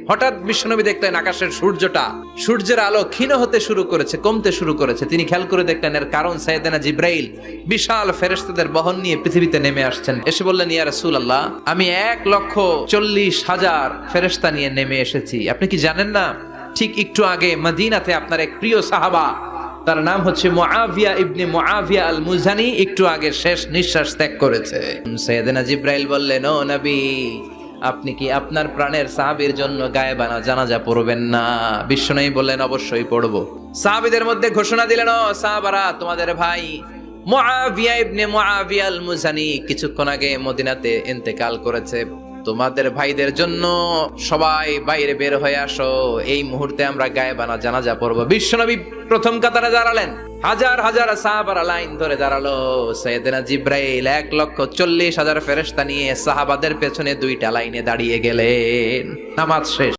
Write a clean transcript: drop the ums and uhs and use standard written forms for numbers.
হঠাৎ বিশ্বনবী দেখলেন আকাশের সূর্যের আলো ক্ষীণ হতে শুরু করেছে, কমতে শুরু করেছে। তিনি খেয়াল করে দেখলেন এর কারণ সাইয়েদনা জিব্রাইল বিশাল ফেরেশতাদের বহন নিয়ে পৃথিবীতে নেমে আসছেন। এসে বললেন, ইয়া রাসূলুল্লাহ, আমি 1,40,000 ফেরেশতা নিয়ে নেমে এসেছি। আপনি কি জানেন না, ঠিক একটু আগে মদিনাতে আপনার এক প্রিয় সাহাবা, তার নাম হচ্ছে মুআবিয়া ইবনে মুআবিয়া আল মুজানি, একটু আগে শেষ নিঃশ্বাস ত্যাগ করেছে। সাইয়েদনা জিব্রাইল বললেন, ও নবী, আপনি কি আপনার প্রাণের সাহাবীর জন্য গায়েবানা জানাজা পড়বেন না? বিশ্বনবী বললেন, অবশ্যই পড়ব। সাহাবীদের মধ্যে ঘোষণা দিলেন, ও সাহাবারা, তোমাদের ভাই মুআবিয়া ইবনে মুআবিয়া আল মুজানি কিছুক্ষণ আগে মদিনাতে ইন্তেকাল করেছে। তোমাদের ভাইদের জন্য সবাই বাইরে বের হয়ে আসো, এই মুহূর্তে আমরা গায়েবানা জানাজা পড়ব। বিশ্বনবী প্রথম কাতারে দাঁড়ালেন, হাজার হাজার সাহাবারা লাইন ধরে দাঁড়ালো। সাইয়েদনা জিব্রাইল 1,40,000 ফেরেশতা নিয়ে সাহাবাদের পেছনে 2টা লাইনে দাঁড়িয়ে গেলেন। নামাজ শেষ।